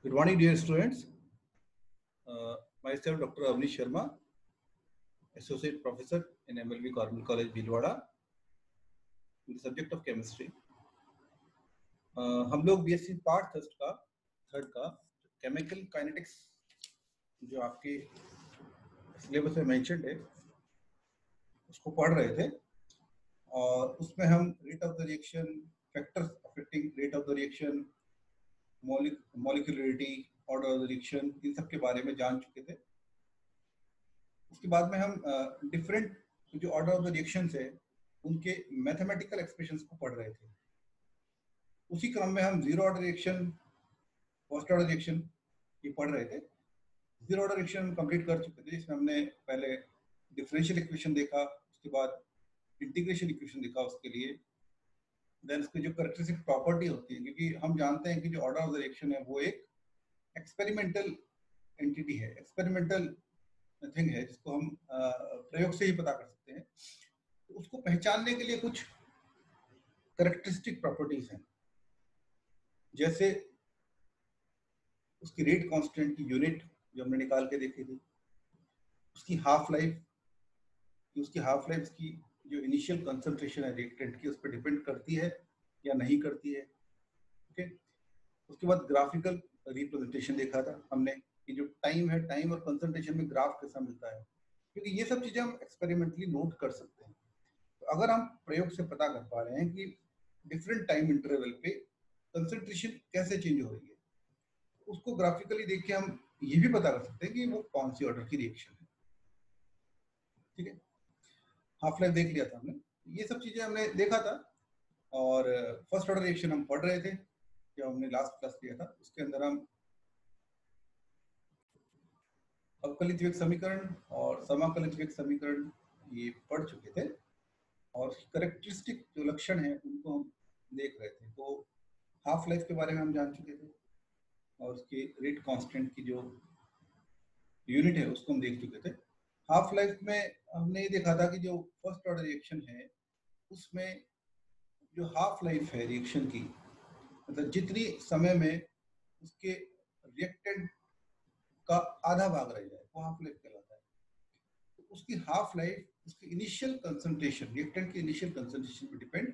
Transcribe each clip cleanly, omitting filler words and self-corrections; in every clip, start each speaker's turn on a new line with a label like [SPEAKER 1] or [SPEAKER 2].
[SPEAKER 1] Good morning, dear students. Myself, Dr. Avnish Sharma, Associate Professor in MLB Cornell College, Bhilwara, in the subject of chemistry. हम लोग BSc part third का chemical kinetics जो आपके syllabus में mentioned है उसको पढ़ रहे थे, और उसमें हम rate of the reaction, factors affecting rate of the reaction, molecularity, order of the reaction, इन सब के बारे में जान चुके थे। उसके बाद में हम डिफरेंट जो ऑर्डर ऑफ द रिएक्शंस है उनके मैथमेटिकल एक्सप्रेशंस को पढ़ रहे थे। उसी क्रम में हम zero order reaction, first order reaction ये पढ़ रहे थे। जीरो ऑर्डर रिएक्शन कंप्लीट कर चुके थे, जिसमें हमने पहले डिफरेंशियल इक्वेशन देखा, उसके बाद इंटीग्रेशन इक्वेशन देखा उसके लिए, देन उसकी जो कैरेक्टरिस्टिक प्रॉपर्टी होती है, क्योंकि हम जानते हैं कि जो ऑर्डर ऑफ द रिएक्शन है वो एक एक्सपेरिमेंटल एंटिटी है, एक्सपेरिमेंटल थिंग है, जिसको हम प्रयोग से ही पता कर सकते हैं। तो उसको पहचानने के लिए कुछ कैरेक्टरिस्टिक प्रॉपर्टीज हैं, जैसे उसकी रेट कांस्टेंट की यूनिट जो हमने निकाल के देखी थी, उसकी हाफ लाइफ, की जो इनिशियल कंसंट्रेशन है रिएक्टेंट की, उस पर डिपेंड करती है या नहीं करती है। ओके, उसके बाद ग्राफिकल रिप्रेजेंटेशन देखा था हमने कि जो टाइम है, टाइम और कंसंट्रेशन में ग्राफ कैसा मिलता है, क्योंकि ये सब चीजें हम एक्सपेरिमेंटली नोट कर सकते हैं। तो अगर हम प्रयोग से पता कर पा रहे हैं कि डिफरेंट टाइम इंटरवल पे कंसंट्रेशन कैसे चेंज हो रही है, उसको ग्राफिकली देख के हम ये भी पता कर सकते हैं कि वो कौन सी ऑर्डर की रिएक्शन है। ठीक है, हाफ लाइफ देख लिया था हमने, ये सब चीजें हमने देखा था। और फर्स्ट ऑर्डर रिएक्शन हम पढ़ रहे थे जो हमने लास्ट क्लास लिया था, उसके अंदर हम अवकलित वेग समीकरण और समाकलित वेग समीकरण ये पढ़ चुके थे, और कैरेक्टरिस्टिक जो लक्षण है उनको हम देख रहे थे। तो हाफ लाइफ के बारे में हम जान चुके थे, और उसके रेट कांस्टेंट की जो यूनिट है उसको हम देख चुके थे। हाफ लाइफ में हमने ये देखा था कि जो फर्स्ट ऑर्डर रिएक्शन है उसमें जो हाफ लाइफ है रिएक्शन की, मतलब जितनी समय में उसके रिएक्टेंट का आधा भाग रह जाए वो हाफ लाइफ कहलाता है। तो उसकी हाफ लाइफ उसकी इनिशियल कंसंट्रेशन, रिएक्टेंट की इनिशियल कंसंट्रेशन पे डिपेंड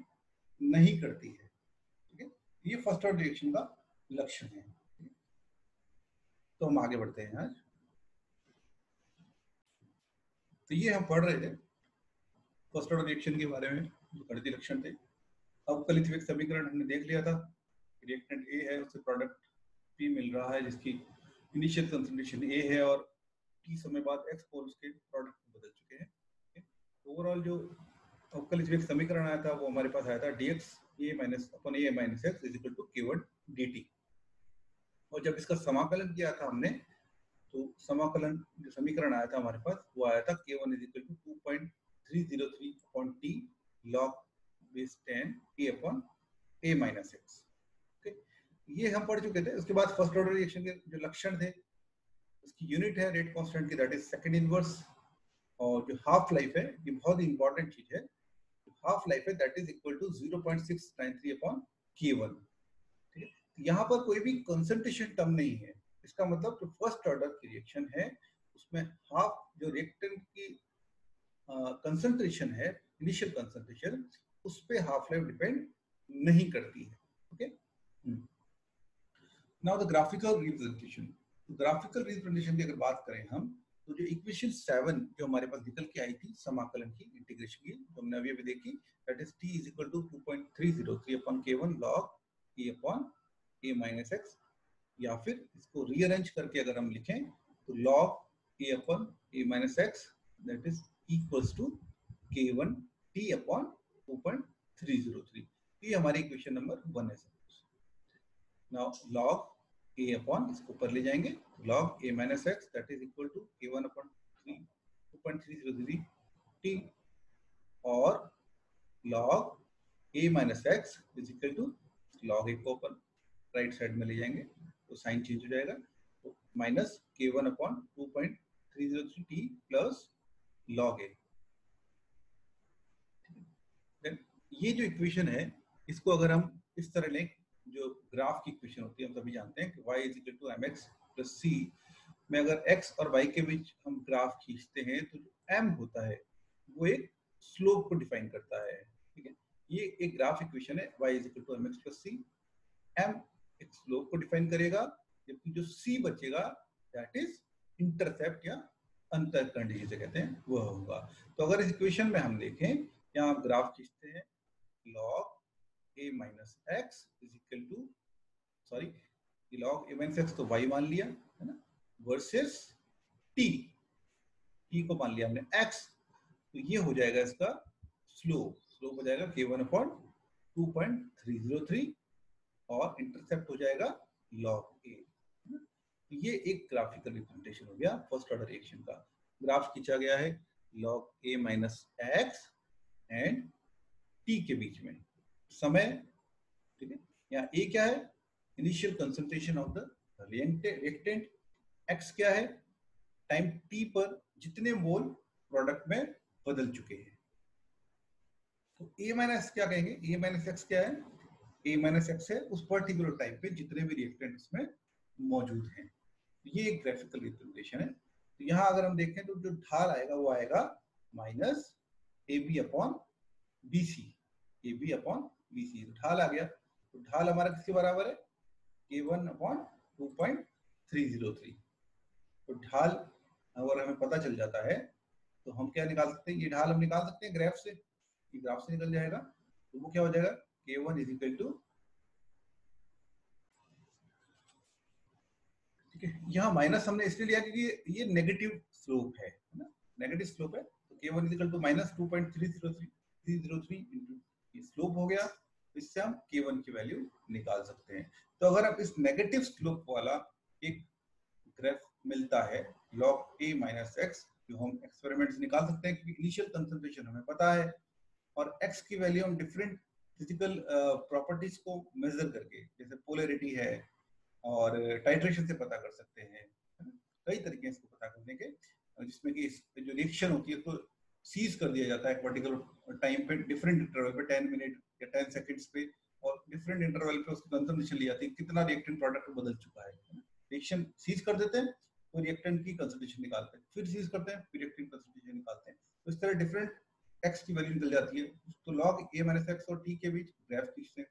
[SPEAKER 1] नहीं करती है। ठीक है, ये फर्स्ट ऑर्डर रिएक्शन का लक्षण है। तो हम आगे बढ़ते हैं आज। तो ये हम पढ़ रहे थे फर्स्ट ऑर्डर रिएक्शन के बारे में, जो गणितीय लक्षण थे। अवकलित वेग समीकरण हमने देख लिया था, रिएक्टेंट ए है, उससे प्रोडक्ट पी मिल रहा है जिसकी इनिशियल कंसंट्रेशन ए है, और टी समय बाद एक्स पोल उसके प्रोडक्ट में बदल चुके हैं। ओवरऑल जो अवकलित वेग समीकरण आया था वो हमारे पास आया था dx a माइनस अपन a minus x is equal to k1 dt। और जब इसका समाकलन किया था हमने, तो समाकलन जो समीकरण आया था हमारे पास वो आया था k1 is equal to 2.303 upon t log base 10 a upon a minus x। Okay, ये हम पढ़ चुके थे। उसके बाद फर्स्ट ऑर्डर रिएक्शन के जो लक्षण थे, उसकी यूनिट है रेट कांस्टेंट की, दैट इज सेकंड इनवर्स, और जो हाफ लाइफ है ये बहुत ही इंपॉर्टेंट चीज है, हाफ लाइफ है that is equal to 0.693 upon k1। ठीक है, यहाँ पर कोई भी कंसंट्रेशन टर्म नहीं है, इसका मतलब जो फर्स्ट ऑर्डर की रिएक्शन है उसमें हाफ जो रिएक्टेंट की कंसंट्रेशन है, इनिशियल कंसंट्रेशन, उस पे हाफ लाइफ डिपेंड नहीं करती है। Okay, now the graphical representation. Graphical representation की अगर बात करें हम, तो जो इक्वेशन 7 जो हमारे पास निकल के आई थी समाकलन की, इंटीग्रेशन की, जो हमने अभी देखी, that is t is equal to 2.303 upon k1 log a upon a minus x, या फिर इसको रीअरेंज करके अगर हम लिखें तो log a upon a minus x that is equals to k1 t upon 2.303। ये हमारी इक्वेशन नंबर 1 है। नाउ log a अपॉन, इसको ऊपर ले जाएंगे, log a minus x that is equal to k1 upon 2.303 t, और log a minus x is equal to log a को ऊपर राइट साइड में ले जाएंगे तो साइन चेंज हो जाएगा, तो minus k1 upon 2.303 t plus log a। ये जो इक्वेशन है इसको अगर हम इस तरह लें, जो ग्राफ की इक्वेशन होती है, हम सभी जानते हैं कि y is equal to mx plus c में अगर x और y के बीच हम ग्राफ खींचते हैं तो जो m होता है वो एक स्लोप को डिफाइन करता है। ठीक है, ये एक ग्राफ इक्वेशन है, y is equal to mx plus c। m एक स्लोप को डिफाइन करेगा, जबकि जो c बचेगा दैट इज इंटरसेप्ट या अंतःखंड जिसे कहते हैं वह होगा। तो अगर इस इक्वेशन में हम देखें, यहाँ आप ग्राफ खींचते हैं log a minus X is equal to, sorry log a minus X तो y मान लिया है ना, वर्सेस t को मान लिया हमने x, तो ये हो जाएगा इसका स्लोप हो जाएगा k1/2.303 और इंटरसेप्ट हो जाएगा log a। ये एक ग्राफिकल रिप्रेजेंटेशन हो गया फर्स्ट ऑर्डर रिएक्शन का। ग्राफ खींचा गया है log a minus x and t के बीच में समय। ठीक है, यहाँ a क्या है, initial concentration of the reactant, x क्या है, टाइम t पर जितने मोल प्रोडक्ट में बदल चुके हैं। तो a माइनस क्या कहेंगे, a माइनस एक्स क्या है, a माइनस एक्स है उस पर्टिकुलर टाइम पे जितने भी रिएक्टेंट उसमें मौजूद हैं। ये एक ग्राफिकल रिप्रेजेंटेशन है। तो यहाँ अगर हम देखें तो जो ढाल आएगा वो आएगा minus AB upon BC, AB upon BC, तो ढाल आ गया। तो ढाल हमारा किसके बराबर है, k1/2.303। तो ढाल अगर हमें पता चल जाता है तो हम क्या निकाल सकते हैं, ये ढाल हम निकाल सकते हैं ग्राफ से, ये ग्राफ से निकल जाएगा। तो वो क्या हो जाएगा, k1 इज इक्वल टू, ठीक है, यहाँ माइनस हमने इसलिए लिया क्योंकि ये नेगेटिव स्लोप है ना, नेगेटिव स्लोप है। तो k1 is equal to minus 2.303 into ये स्लोप हो गया, इससे हम k1 की वैल्यू निकाल सकते हैं। तो अगर आप इस नेगेटिव स्लोप वाला एक ग्राफ मिलता है log a माइनस एक्स, जो हम एक्सपेरिमेंट से निकाल सकते हैं क्योंकि इनिशियल कंसंट्रेशन हमें पता है, और x की वैल्यू हम डिफरेंट फिजिकल प्रॉपर्टीज को मेजर करके, जैसे पोलैरिटी है और टाइट्रेशन से पता कर सकते हैं। कई तरीके हैं इसको पता करने के, जिसमें कि जो रिएक्शन होती है तो सीज कर दिया जाता है पर्टिकुलर टाइम पे, डिफरेंट इंटरवल पे, 10 मिनट या 10 सेकंड्स पे, और डिफरेंट इंटरवल पे उसकी कंसंट्रेशन ली जाती है, कितना रिएक्टेंट प्रोडक्ट बदल चुका है। रिएक्शन सीज कर देते हैं तो रिएक्टेंट की कंसंट्रेशन निकालते हैं, फिर सीज करते हैं फिर रिएक्टेंट कंसंट्रेशन निकालते हैं। तो इस तरह डिफरेंट एक्स की वैल्यू निकल जाती है। तो लॉग a माइनस एक्स और t के बीच ग्राफ खींचते हैं,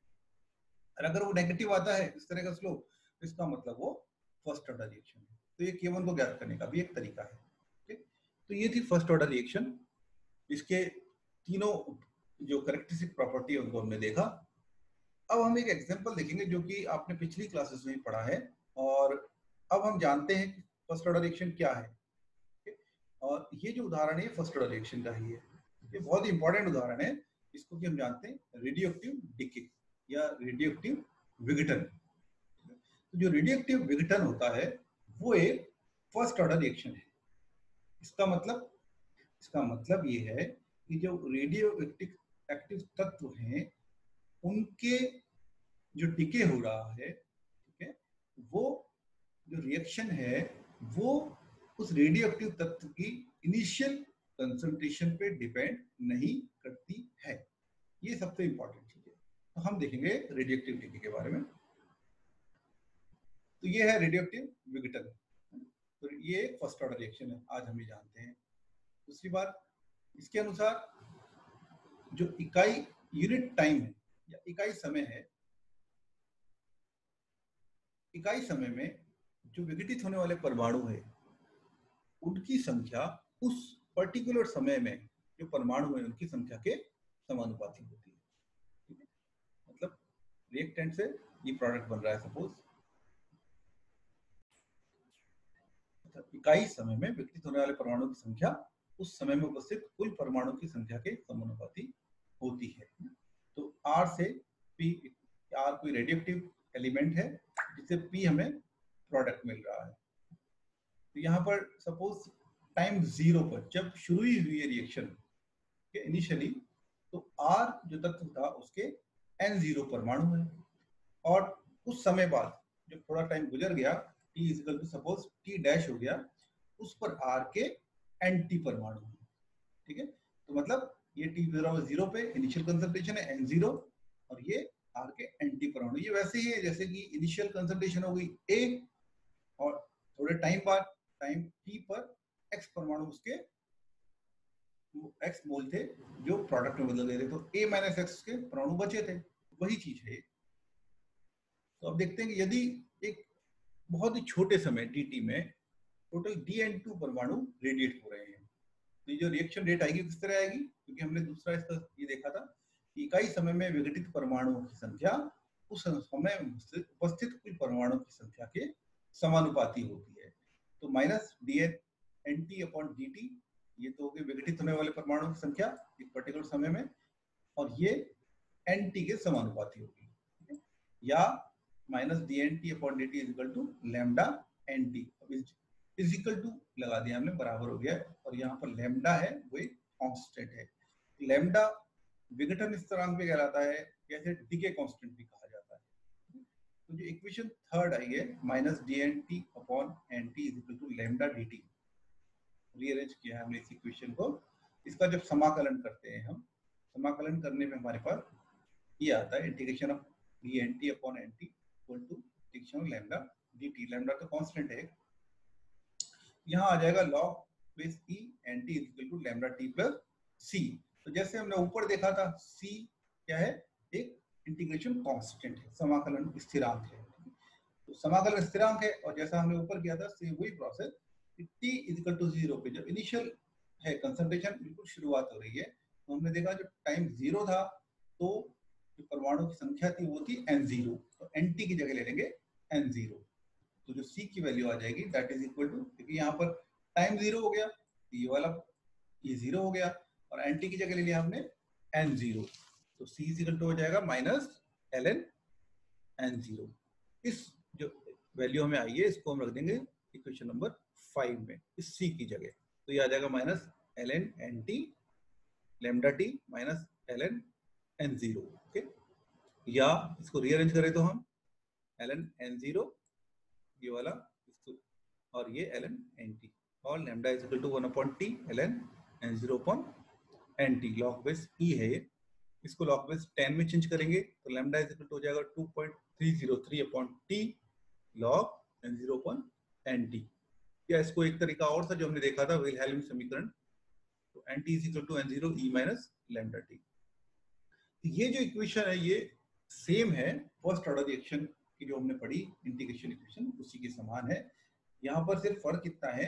[SPEAKER 1] और अगर वो नेगेटिव आता है इस तरह का स्लोप, तो इसका मतलब वो फर्स्ट ऑर्डर रिएक्शन है। तो ये k1 को ज्ञात करने का भी एक तरीका है। ठीक, तो ये थी फर्स्ट ऑर्डर रिएक्शन, इसके तीनों जो कैरेक्टरिस्टिक प्रॉपर्टी है उनको हमने देखा। अब हम एक एग्जांपल देखेंगे जो कि आपने पिछली क्लासेस में पढ़ा है, और अब हम जानते हैं कि फर्स्ट ऑर्डर रिएक्शन क्या है। और ये जो उदाहरण है फर्स्ट ऑर्डर रिएक्शन का ही है, ये बहुत ही इंपॉर्टेंट उदाहरण है, इसको कि हम जानते हैं रेडियोएक्टिव डिके या रेडियोएक्टिव विघटन। तो जो रेडियोएक्टिव विघटन होता है वो एक फर्स्ट ऑर्डर रिएक्शन है। इसका मतलब ये है कि जो रेडियोएक्टिव तत्व हैं उनके जो डिके हो रहा है, ठीक है, वो जो रिएक्शन है वो उस रेडियोएक्टिव तत्व की इनिशियल कंसंट्रेशन पे डिपेंड नहीं करती है। ये सबसे इंपॉर्टेंट चीज है। तो हम देखेंगे रेडियोएक्टिव डिके के बारे में। तो ये है रेडियोएक्टिव विघटन, तो ये फर्स्ट ऑर्डर रिएक्शन है, आज हम ये जानते हैं। दूसरी बात, इसके अनुसार जो इकाई यूनिट टाइम है या इकाई समय है, इकाई समय में जो विघटित होने वाले परमाणु है उनकी संख्या उस पर्टिकुलर समय में जो परमाणु है उनकी संख्या के समानुपाती होती है। ठीक है, मतलब रिएक्टेंट से ये प्रोडक्ट बन रहा है सपोज, इकाई समय में विघटित होने वाले परमाणु की संख्या उस समय में उपस्थित कुल परमाणु की संख्या के समानुपाती होती है। तो R से P, R कोई रेडियोएक्टिव एलिमेंट है जिससे P हमें प्रोडक्ट मिल रहा है। तो यहाँ पर सपोज टाइम 0 पर जब शुरू ही हुई है रिएक्शन के इनिशियली, तो R जो तत्व था उसके N0 परमाणु है, और उस समय बाद जब थोड़ा टाइम गुजर गया, T equal to suppose T dash हो गया, उस पर R के NT परमाणु है। ठीक है, तो मतलब ये T0 पे इनिशियल कंसंट्रेशन है N0, और ये R के एंटी परमाणु। ये वैसे ही है जैसे कि इनिशियल कंसंट्रेशन हो गई A और थोड़े टाइम बाद टाइम T पर X परमाणु उसके X मोल थे जो प्रोडक्ट में बदल गए थे, तो A माइनस एक्स के परमाणु बचे थे, वही चीज है। तो अब देखते हैं कि यदि एक बहुत ही छोटे समय dt में टोटल Dn2 परमाणु रेडिएट हो रहे हैं, तो ये जो रिएक्शन रेट आएगी किस तरह आएगी, क्योंकि हमने दूसरा इसका ये देखा था कि इकाई समय में विघटित परमाणुओं की संख्या उस समय उपस्थित कुल परमाणुओं की संख्या के समानुपाती होती है। तो माइनस dN/nt/dt, ये तो हो गए विघटित होने वाले परमाणुओं की संख्या एक पर्टिकुलर समय में, और ये nt के समानुपाती होगी, या minus dNt/dt equal to lambda nt। Is equal to लगा दिया हमने, बराबर हो गया, और यहाँ पर लैम्डा है वो एक कांस्टेंट है। लैम्डा विघटन स्थिरांक भी कहलाता है, जैसे डीके कांस्टेंट भी कहा जाता है। तो जो इक्वेशन थर्ड आई है minus dNt/nt equal to lambda dt, rearrange किया है हमने इस इक्वेशन को। इसका जब समाकलन करते हैं हम, समाकलन करने में हमारे पास ये आता है integration of dNt/nt equal to integration of lambda dt। Lambda तो कांस्टेंट है, यहाँ आ जाएगा log base e nt equal to lambda t plus c। तो जैसे हमने ऊपर देखा था c क्या है, एक इंटीग्रेशन कांस्टेंट है, समाकलन स्थिरांक है। तो समाकलन स्थिरांक है, और जैसा हमने ऊपर किया था सेम वही प्रोसेस, t इक्वल टू 0 पे जब इनिशियल है कंसंट्रेशन, बिल्कुल शुरुआत हो रही है, तो हमने देखा जब टाइम 0 था तो जो परमाणु की संख्या थी वो थी n0, तो nt की जगह ले लेंगे n0, तो जो c की वैल्यू आ जाएगी दैट इज इक्वल टू, क्योंकि यहाँ पर टाइम 0 हो गया, ये वाला ये 0 हो गया, और nt की जगह ले लिया हमने n0, तो c इज इक्वल टू हो जाएगा माइनस ln n0। इस जो वैल्यू हमें आई है इसको हम रख देंगे इक्वेशन नंबर 5 में इस c की जगह, तो ये आ जाएगा minus ln nt lambda t minus ln n0। Okay, या इसको रीअरेंज करें तो हम ln n0 ये वाला इसको, और ये ln nt, और lambda is equal to 1/t ln n0/nt। Log base e है ये, इसको लॉग बेस 10 में चेंज करेंगे तो लैम्डा इज इक्वल टू हो जाएगा 2.303/t log n0/nt। या इसको एक तरीका और था जो हमने देखा था विल्हेल्म समीकरण, तो nt is equal to n0 e minus lambda t। ये जो इक्वेशन है ये सेम है फर्स्ट ऑर्डर रिएक्शन की जो हमने पढ़ी इंटीग्रेशन इक्वेशन, उसी के समान है। यहाँ पर सिर्फ फर्क इतना है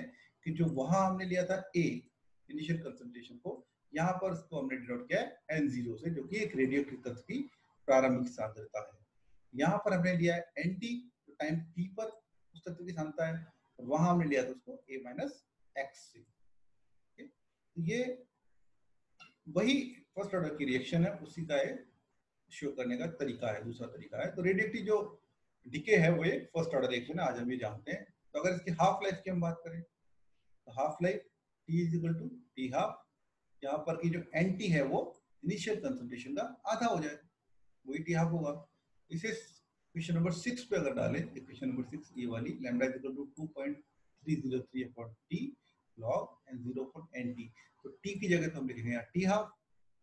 [SPEAKER 1] कि जो वहां हमने लिया था A इनिशियल कंसंट्रेशन को, यहाँ पर इसको हमने डिनोट किया है n0 से, जो कि एक रेडियोएक्टिव तत्व की प्रारंभिक सांद्रता है। यहाँ पर हमने लिया है nt, जो टाइम t पर उस तत्व की सांद्रता है, और वहां हमने लिया था उसको a माइनस एक्स से। ये वही फर्स्ट ऑर्डर की रिएक्शन है, उसी का शो करने का तरीका है, दूसरा तरीका है। तो रेडियोएक्टिव जो डीके है वो एक फर्स्ट ऑर्डर रिएक्शन है, आज हम ये जानते हैं। तो अगर इसकी हाफ लाइफ की हम बात करें तो half life t is equal to T half, यहाँ पर की जो nt है वो इनिशियल कंसंट्रेशन का आधा हो जाए, वही टी हाफ होगा। इसे क्वेश्चन नंबर 6 पे अगर डालें, क्वेश्चन नंबर 6 ये वाली lambda is equal to 2.303/t log n0/nt, तो t की जगह तो हम लिखेंगे यहाँ टी हाफ,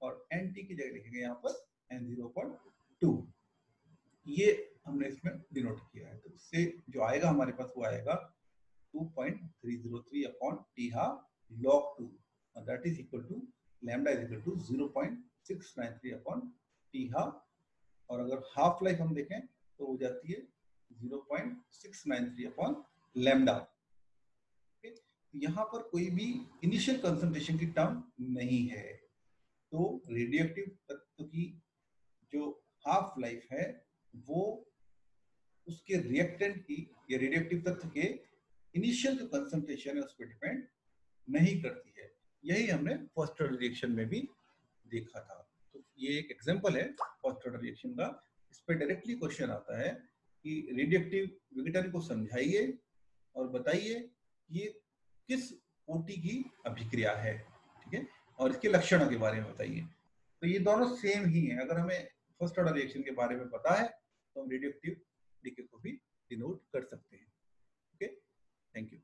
[SPEAKER 1] और nt की जगह लिखेंगे यहाँ पर n0/2। ये हमने इसमें डिनोट किया है, तो इससे जो आएगा हमारे पास वो आएगा 2.303/t half log 2, and that is equal to lambda is equal to 0.693/t half, और अगर हाफ लाइफ हम देखें तो हो जाती है 0.693/लैम्डा। यहाँ पर कोई भी इनिशियल कंसंट्रेशन की टर्म नहीं है, तो रेडियोएक्टिव तत्व की जो हाफ लाइफ है वो उसके रिएक्टेंट की या रेडियोएक्टिव तत्व के इनिशियल जो कंसंट्रेशन है उस पर डिपेंड नहीं करती है। यही हमने फर्स्ट ऑर्डर रिएक्शन में भी देखा था। तो ये एक एग्जांपल है फर्स्ट ऑर्डर रिएक्शन का। इस पर डायरेक्टली क्वेश्चन आता है कि रेडियोएक्टिव विघटन को समझाइए और बताइए ये किस कोटि की अभिक्रिया है, ठीक है, और इसके लक्षणों के बारे में बताइए। तो ये दोनों सेम ही हैं। अगर हमें फर्स्ट ऑर्डर रिएक्शन के बारे में पता है तो हम रेडियोएक्टिव डीके को भी डिनोट कर सकते हैं। Okay, thank you.